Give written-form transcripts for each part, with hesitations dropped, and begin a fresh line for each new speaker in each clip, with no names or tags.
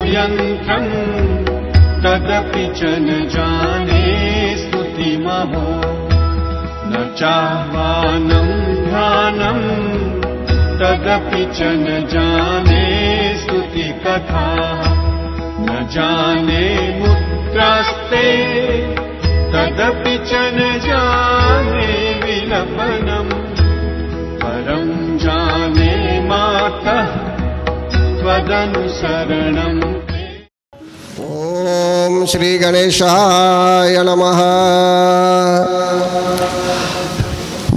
यन्त्रं तदपि च न जाने स्तुतिमहो न चाह्वानं ध्यानं तदपि च न जाने स्तुतिकथा न जाने मुद्रास्ते तदपि च न जाने विलपनम् परं जाने मातः त्वदनुसरणम्।
ओम श्री गणेशाय नमः।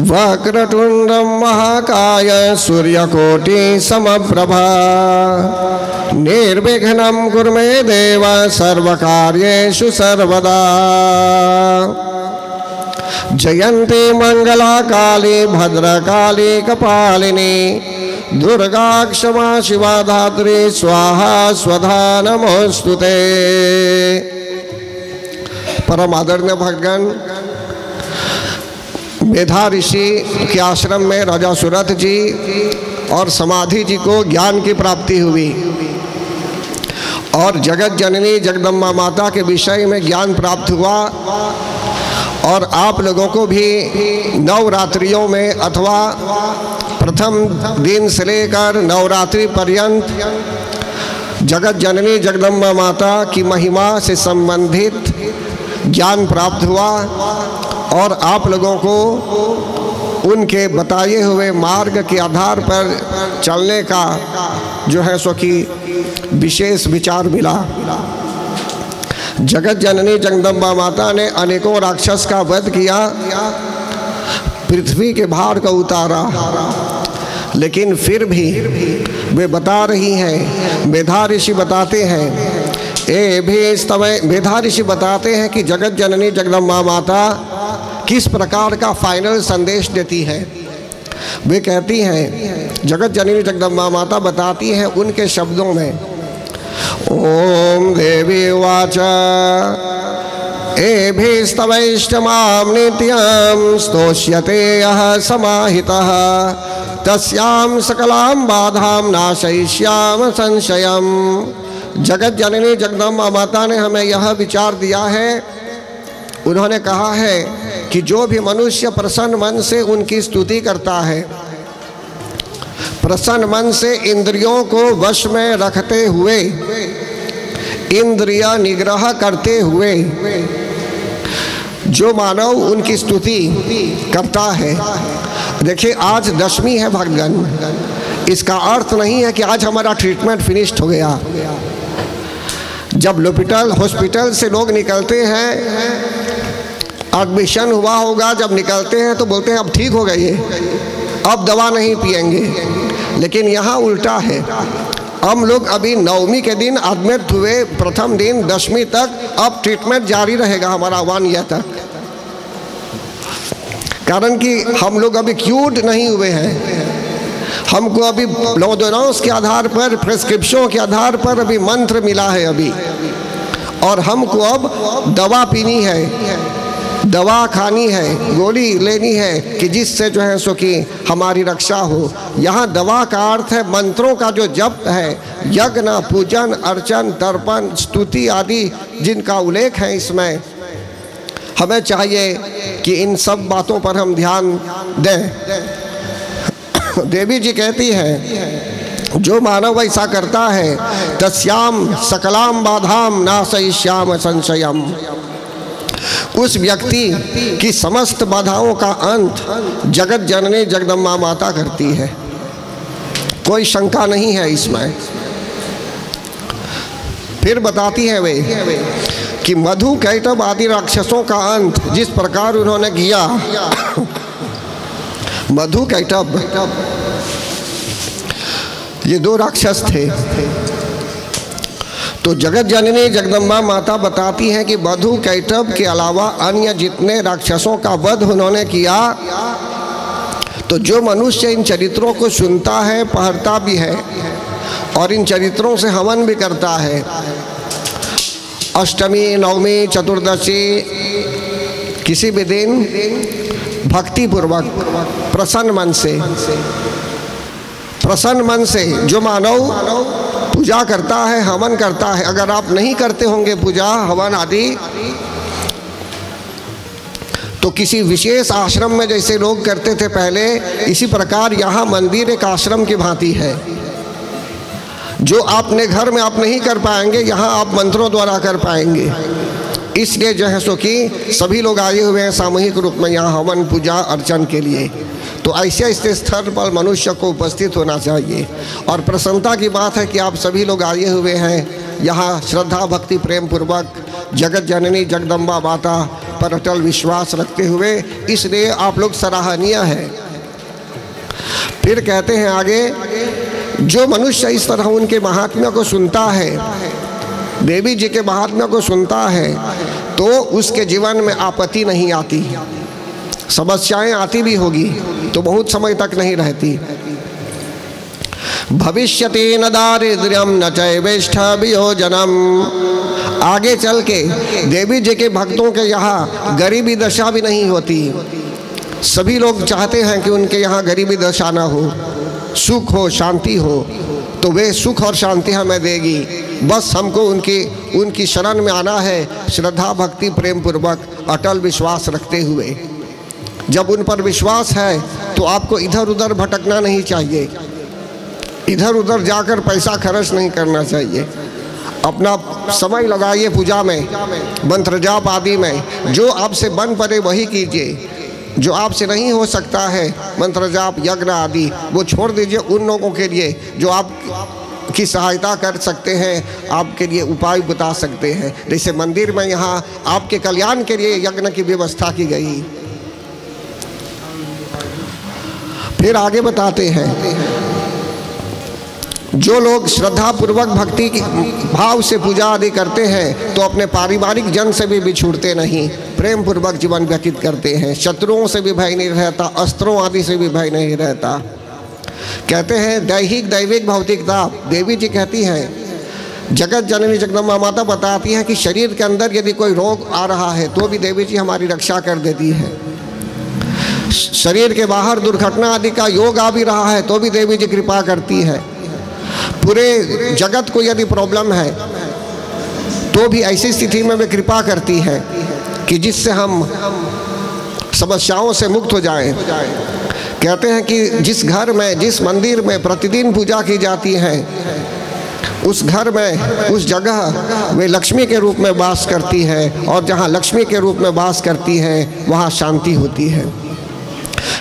वक्रतुंडं महाकाय सूर्यकोटि समप्रभा निर्विघ्नं कुरु मे देव सर्वकार्येषु सर्वदा। जयन्ती मंगला काली भद्रकाली कपालिनी दुर्गा क्षमा शिवा धात्री स्वाहा स्वधा नमोस्तुते। परम आदरणीय भगवान मेधा ऋषि के आश्रम में राजा सुरथ जी और समाधि जी को ज्ञान की प्राप्ति हुई और जगत जननी जगदम्बा माता के विषय में ज्ञान प्राप्त हुआ। और आप लोगों को भी नवरात्रियों में अथवा प्रथम दिन से लेकर नवरात्रि पर्यंत जगत जननी जगदम्बा माता की महिमा से संबंधित ज्ञान प्राप्त हुआ और आप लोगों को उनके बताए हुए मार्ग के आधार पर चलने का जो है सो कि विशेष विचार मिला। जगत जननी जगदम्बा माता ने अनेकों राक्षस का वध किया, पृथ्वी के भार को उतारा, लेकिन फिर भी वे बता रही हैं, मेधा ऋषि बताते हैं, मेधा ऋषि बताते हैं कि जगत जननी जगदम्बा माता किस प्रकार का फाइनल संदेश देती है। वे कहती हैं, जगत जननी जगदम्बा माता बताती हैं उनके शब्दों में, ओम देवी वाच एभिस्तवैष्टमां नित्यं स्तोष्यते यः समाहितः तस्यां सकलां बाधां नाशयिष्यामि संशयम्। जगत जननी जगदम्बा माता ने हमें यह विचार दिया है, उन्होंने कहा है कि जो भी मनुष्य प्रसन्न मन से उनकी स्तुति करता है, प्रसन्न मन से इंद्रियों को वश में रखते हुए, इंद्रिय निग्रह करते हुए जो मानव उनकी स्तुति करता है। देखिए आज दशमी है भगवान, इसका अर्थ नहीं है कि आज हमारा ट्रीटमेंट फिनिश्ड हो गया। जब हॉस्पिटल से लोग निकलते हैं, एडमिशन हुआ होगा, जब निकलते हैं तो बोलते हैं अब ठीक हो गए, अब दवा नहीं पिएंगे। लेकिन यहाँ उल्टा है, हम लोग अभी नवमी के दिन एडमिट हुए, प्रथम दिन दशमी तक, अब ट्रीटमेंट जारी रहेगा हमारा 1 ईयर तक। कारण कि हम लोग अभी क्यूर्ड नहीं हुए हैं, हमको अभी लॉकडाउन के आधार पर, प्रिस्क्रिप्शन के आधार पर अभी मंत्र मिला है अभी, और हमको अब दवा पीनी है, दवा खानी है, गोली लेनी है कि जिससे जो है सो कि हमारी रक्षा हो। यहाँ दवा का अर्थ है मंत्रों का जो जप है, यज्ञ पूजन अर्चन तर्पण स्तुति आदि जिनका उल्लेख है इसमें, हमें चाहिए कि इन सब बातों पर हम ध्यान दें। देवी जी कहती है, जो मानव ऐसा करता है तस्याम सकलाम बाधाम नाशयिष्यामि संशयम्, उस व्यक्ति की समस्त बाधाओं का अंत जगत जननी जगदम्बा माता करती है, कोई शंका नहीं है इसमें। फिर बताती है वे कि मधु कैटभ आदि राक्षसों का अंत जिस प्रकार उन्होंने किया, मधु कैटभ ये 2 राक्षस थे, तो जगत जननी जगदम्बा माता बताती हैं कि मधु कैटभ के अलावा अन्य जितने राक्षसों का वध उन्होंने किया, तो जो मनुष्य इन चरित्रों को सुनता है, पढ़ता भी है और इन चरित्रों से हवन भी करता है, अष्टमी नवमी चतुर्दशी किसी भी दिन भक्ति पूर्वक प्रसन्न मन से जो मानव पूजा करता है, हवन करता है। अगर आप नहीं करते होंगे पूजा हवन आदि, तो किसी विशेष आश्रम में जैसे लोग करते थे पहले, इसी प्रकार यहाँ मंदिर एक आश्रम की भांति है। जो अपने घर में आप नहीं कर पाएंगे, यहाँ आप मंत्रों द्वारा कर पाएंगे। इसलिए जो है सो कि सभी लोग आए हुए हैं सामूहिक रूप में यहाँ हवन पूजा अर्चन के लिए। तो ऐसे स्तर पर मनुष्य को उपस्थित होना चाहिए। और प्रसन्नता की बात है कि आप सभी लोग आए हुए हैं यहाँ श्रद्धा भक्ति प्रेम पूर्वक जगत जननी जगदम्बा माता पर अटल विश्वास रखते हुए, इसलिए आप लोग सराहनीय हैं। फिर कहते हैं आगे, जो मनुष्य इस तरह उनके महात्म्य को सुनता है, देवी जी के महात्म्य को सुनता है, तो उसके जीवन में आपत्ति नहीं आती। समस्याएं आती भी होगी तो बहुत समय तक नहीं रहती। भविष्यति न दारिद्र्यम न चैवेष्ठवियोजनम। आगे चल के देवी जी के भक्तों के यहाँ गरीबी दशा भी नहीं होती। सभी लोग चाहते हैं कि उनके यहाँ गरीबी दशा ना हो, सुख हो, शांति हो। तो वे सुख और शांति हमें देगी। बस हमको उनकी शरण में आना है, श्रद्धा भक्ति प्रेम पूर्वक अटल विश्वास रखते हुए। जब उन पर विश्वास है तो आपको इधर उधर भटकना नहीं चाहिए, इधर उधर जाकर पैसा खर्च नहीं करना चाहिए। अपना समय लगाइए पूजा में, मंत्र जाप आदि में। जो आपसे बन पड़े वही कीजिए। जो आपसे नहीं हो सकता है, मंत्र जाप यज्ञ आदि, वो छोड़ दीजिए उन लोगों के लिए जो आप की सहायता कर सकते हैं, आपके लिए उपाय बता सकते हैं। जैसे मंदिर में यहाँ आपके कल्याण के लिए यज्ञ की व्यवस्था की गई। फिर आगे बताते हैं, जो लोग श्रद्धा पूर्वक भक्ति की भाव से पूजा आदि करते हैं तो अपने पारिवारिक जन से भी बिछुड़ते नहीं, प्रेम पूर्वक जीवन व्यतीत करते हैं। शत्रुओं से भी भय नहीं रहता, अस्त्रों आदि से भी भय नहीं रहता। कहते हैं दैहिक दैविक भौतिकता। देवी जी कहती हैं, जगत जननी जगदम्बा माता बताती हैं कि शरीर के अंदर यदि कोई रोग आ रहा है तो भी देवी जी हमारी रक्षा कर देती है। शरीर के बाहर दुर्घटना आदि का योग आ भी रहा है तो भी देवी जी कृपा करती है। पूरे जगत को यदि प्रॉब्लम है तो भी ऐसी स्थिति में वे कृपा करती है कि जिससे हम समस्याओं से मुक्त हो जाएं। कहते हैं कि जिस घर में, जिस मंदिर में प्रतिदिन पूजा की जाती है, उस घर में, उस जगह वे लक्ष्मी के रूप में वास करती है। और जहाँ लक्ष्मी के रूप में वास करती है वहाँ शांति होती है।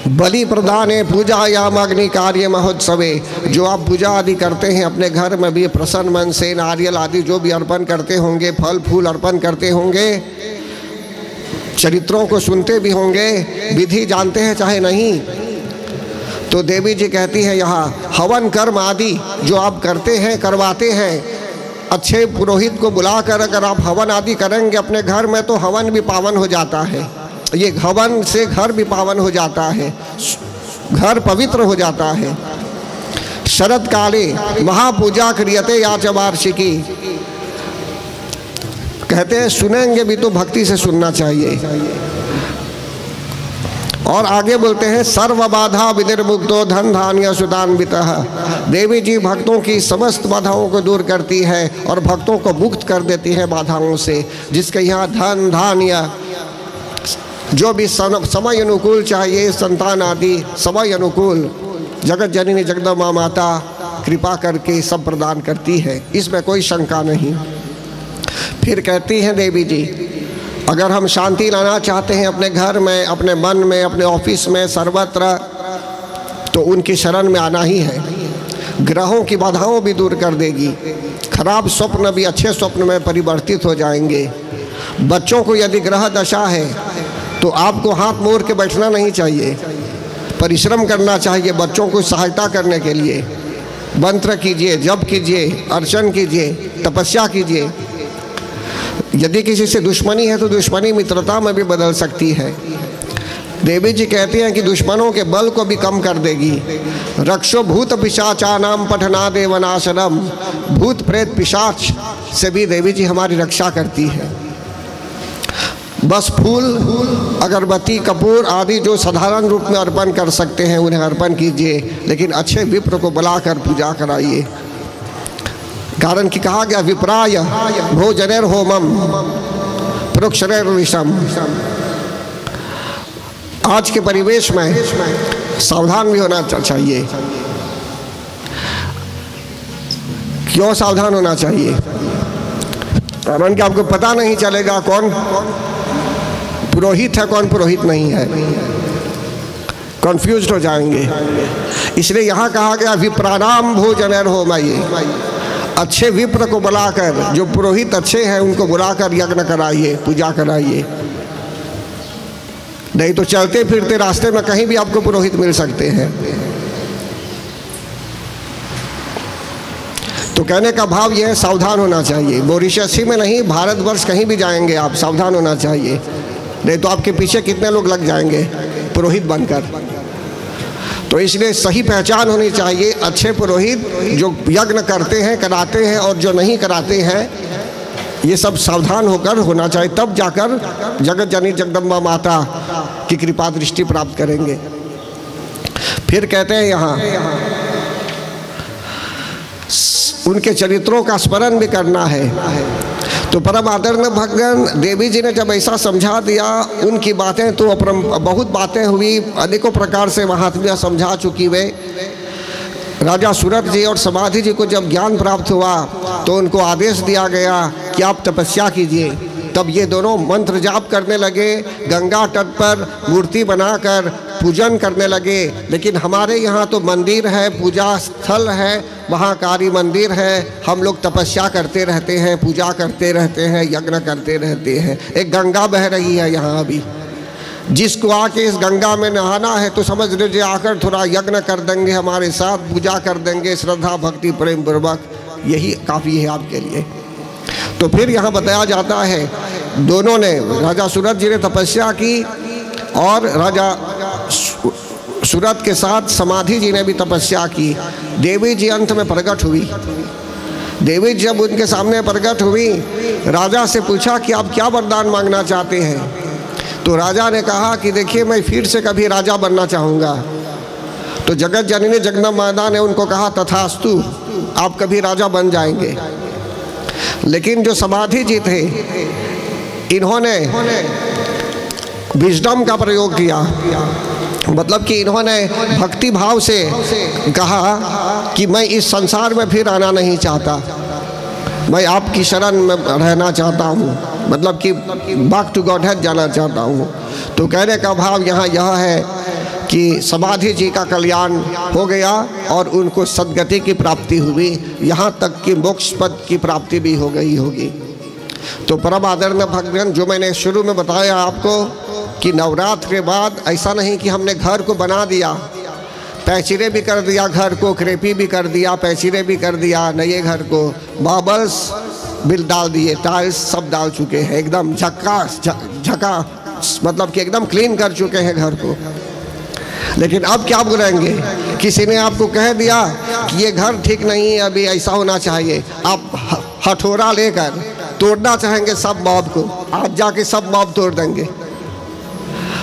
बलि प्रदाने पूजायाम अग्नि कार्य महोत्सवे। जो आप पूजा आदि करते हैं अपने घर में भी प्रसन्न मन से नारियल आदि जो भी अर्पण करते होंगे, फल फूल अर्पण करते होंगे, चरित्रों को सुनते भी होंगे, विधि जानते हैं चाहे नहीं, तो देवी जी कहती है यहाँ हवन कर्म आदि जो आप करते हैं, करवाते हैं, अच्छे पुरोहित को बुलाकर अगर आप हवन आदि करेंगे अपने घर में तो हवन भी पावन हो जाता है। ये हवन से घर भी पावन हो जाता है, घर पवित्र हो जाता है। शरद काले महापूजा क्रियते याच वार्षिकी। कहते हैं सुनेंगे भी तो भक्ति से सुनना चाहिए। और आगे बोलते हैं सर्व बाधा विनिर्मुक्तो धन धान्य सुदान्वितः। देवी जी भक्तों की समस्त बाधाओं को दूर करती है और भक्तों को मुक्त कर देती है बाधाओं से। जिसके यहाँ धन धान्य जो भी समय अनुकूल चाहिए, संतान आदि समय अनुकूल, जगत जननी जगदम्बा माता कृपा करके सब प्रदान करती है, इसमें कोई शंका नहीं। फिर कहती हैं देवी जी, अगर हम शांति लाना चाहते हैं अपने घर में, अपने मन में, अपने ऑफिस में, सर्वत्र, तो उनकी शरण में आना ही है। ग्रहों की बाधाओं भी दूर कर देगी, खराब स्वप्न भी अच्छे स्वप्न में परिवर्तित हो जाएंगे। बच्चों को यदि ग्रह दशा है तो आपको हाथ मोड़ के बैठना नहीं चाहिए, परिश्रम करना चाहिए बच्चों को सहायता करने के लिए। मंत्र कीजिए, जप कीजिए, अर्चन कीजिए, तपस्या कीजिए। यदि किसी से दुश्मनी है तो दुश्मनी मित्रता में भी बदल सकती है। देवी जी कहती हैं कि दुश्मनों के बल को भी कम कर देगी। रक्षो भूत पिशाचानाम पठना देवनाशनम। भूत प्रेत पिशाच से भी देवी जी हमारी रक्षा करती है। बस फूल, अगरबत्ती, कपूर आदि जो साधारण रूप में अर्पण कर सकते हैं उन्हें अर्पण कीजिए, लेकिन अच्छे विप्र को बुलाकर पूजा कराइए। कारण कि कहा गया विप्राय भोजनेर होमम प्रोक्षरेर विषम। आज के परिवेश में सावधान भी होना चाहिए। क्यों सावधान होना चाहिए? कारण कि आपको पता नहीं चलेगा कौन पुरोहित है कौन पुरोहित नहीं है, कंफ्यूज हो जाएंगे। इसलिए यहाँ कहा गया विप्राणाम भोजनेर होमय, अच्छे विप्र को बुलाकर, जो पुरोहित अच्छे हैं उनको बुलाकर यज्ञ कराइए, पूजा कराइए। नहीं तो चलते फिरते रास्ते में कहीं भी आपको पुरोहित मिल सकते हैं। तो कहने का भाव यह है सावधान होना चाहिए। मॉरिशस ही में नहीं, भारतवर्ष कहीं भी जाएंगे आप सावधान होना चाहिए, नहीं तो आपके पीछे कितने लोग लग जाएंगे पुरोहित बनकर। तो इसलिए सही पहचान होनी चाहिए। अच्छे पुरोहित जो यज्ञ करते हैं कराते हैं और जो नहीं कराते हैं, ये सब सावधान होकर होना चाहिए, तब जाकर जगत जननी जगदम्बा माता की कृपा दृष्टि प्राप्त करेंगे। फिर कहते हैं यहाँ उनके चरित्रों का स्मरण भी करना है। तो परम आदरणीय भगवान देवी जी ने जब ऐसा समझा दिया, उनकी बातें तो बहुत बातें हुई, अनेकों प्रकार से महात्म्य समझा चुकी वे। राजा सूरत जी और समाधि जी को जब ज्ञान प्राप्त हुआ तो उनको आदेश दिया गया कि आप तपस्या कीजिए। तब ये दोनों मंत्र जाप करने लगे, गंगा तट पर मूर्ति बनाकर पूजन करने लगे। लेकिन हमारे यहाँ तो मंदिर है, पूजा स्थल है, महाकाली मंदिर है, हम लोग तपस्या करते रहते हैं, पूजा करते रहते हैं, यज्ञ करते रहते हैं। एक गंगा बह रही है यहाँ अभी, जिसको आके इस गंगा में नहाना है तो समझ लीजिए आकर थोड़ा यज्ञ कर देंगे, हमारे साथ पूजा कर देंगे श्रद्धा भक्ति प्रेम पूर्वक, यही काफ़ी है आपके लिए। तो फिर यहाँ बताया जाता है दोनों ने, राजा सूरत जी ने तपस्या की और राजा सूरत के साथ समाधि जी ने भी तपस्या की। देवी जी अंत में प्रकट हुई। देवी जी जब उनके सामने प्रकट हुई, राजा से पूछा कि आप क्या वरदान मांगना चाहते हैं। तो राजा ने कहा कि देखिए मैं फिर से कभी राजा बनना चाहूँगा। तो जगत जननी जगदम्बा माता ने उनको कहा तथास्तु, आप कभी राजा बन जाएंगे। लेकिन जो समाधि जी थे, इन्होंने विजडम का प्रयोग किया, मतलब कि इन्होंने भक्ति भाव से कहा कि मैं इस संसार में फिर आना नहीं चाहता, मैं आपकी शरण में रहना चाहता हूँ, मतलब कि बैक टू गॉडहेड जाना चाहता हूँ। तो कहने का भाव यहाँ यह है कि समाधि जी का कल्याण हो गया और उनको सद्गति की प्राप्ति हुई, यहाँ तक कि मोक्ष पद की प्राप्ति भी हो गई होगी। तो परम आदरणीय भक्तगण, जो मैंने शुरू में बताया आपको कि नवरात्र के बाद ऐसा नहीं कि हमने घर को बना दिया, पैचिरे भी कर दिया, घर को क्रेपी भी कर दिया, पैचिरे भी कर दिया, नए घर को मार्बल्स बिल डाल दिए, टाइल्स सब डाल चुके हैं, एकदम झका मतलब कि एकदम क्लीन कर चुके हैं घर को। लेकिन अब क्या बोलेंगे? किसी ने आपको कह दिया कि ये घर ठीक नहीं है, अभी ऐसा होना चाहिए, आप हथौड़ा लेकर तोड़ना चाहेंगे सब मॉब को, आज जाके सब मॉब तोड़ देंगे।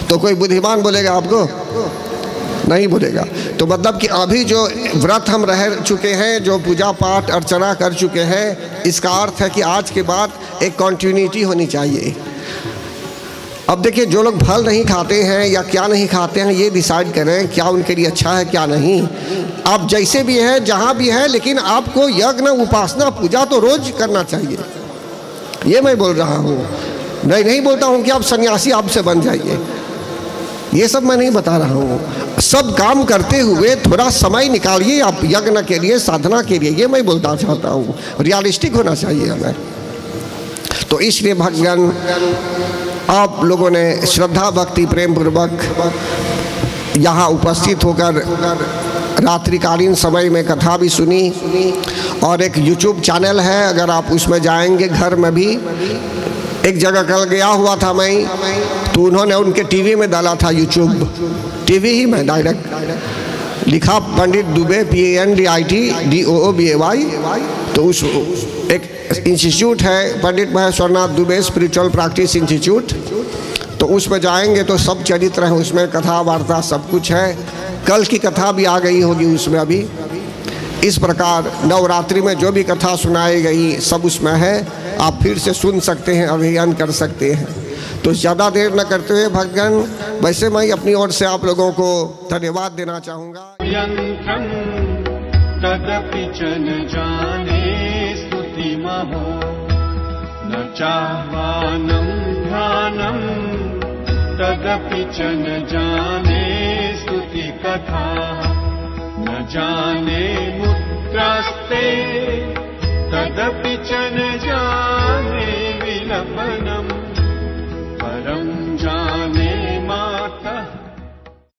तो कोई बुद्धिमान बोलेगा आपको? नहीं बोलेगा। तो मतलब कि अभी जो व्रत हम रह चुके हैं, जो पूजा पाठ अर्चना कर चुके हैं, इसका अर्थ है कि आज के बाद एक कॉन्टिन्यूटी होनी चाहिए। अब देखिए, जो लोग फल नहीं खाते हैं या क्या नहीं खाते हैं, ये डिसाइड करें क्या उनके लिए अच्छा है क्या नहीं। आप जैसे भी हैं, जहाँ भी हैं, लेकिन आपको यज्ञ उपासना पूजा तो रोज करना चाहिए, ये मैं बोल रहा हूँ। नहीं बोलता हूँ कि आप सन्यासी आपसे बन जाइए, ये सब मैं नहीं बता रहा हूँ। सब काम करते हुए थोड़ा समय निकालिए आप यज्ञ के लिए, साधना के लिए, ये मैं बोलना चाहता हूँ। रियलिस्टिक होना चाहिए हमें। तो इसलिए भगवान, आप लोगों ने श्रद्धा भक्ति प्रेम पूर्वक यहाँ उपस्थित होकर रात्रिकालीन समय में कथा भी सुनी। और एक YouTube चैनल है, अगर आप उसमें जाएंगे, घर में भी एक जगह कल गया हुआ था मैं, तो उन्होंने उनके टीवी में डाला था, YouTube टीवी ही में डायरेक्ट लिखा पंडित दुबे PANDIT DOOBAY। तो उस एक इंस्टीट्यूट है Pandit Maheshwarnath Dubey spiritual practice institute, तो उसमें जाएंगे तो सब चरित्र है उसमें, कथा वार्ता सब कुछ है। कल की कथा भी आ गई होगी उसमें अभी, इस प्रकार नवरात्रि में जो भी कथा सुनाई गई सब उसमें है, आप फिर से सुन सकते हैं, अभियान कर सकते हैं। तो ज़्यादा देर न करते हुए भक्तगण, वैसे मैं अपनी ओर से आप लोगों को धन्यवाद देना चाहूँगा।
यंत्रं तदपि च न जाने स्तुति महो, न चाह्वानं ध्यानं तदपि च न जाने स्तुति कथा, न जाने मुद्रास्ते तदपि च न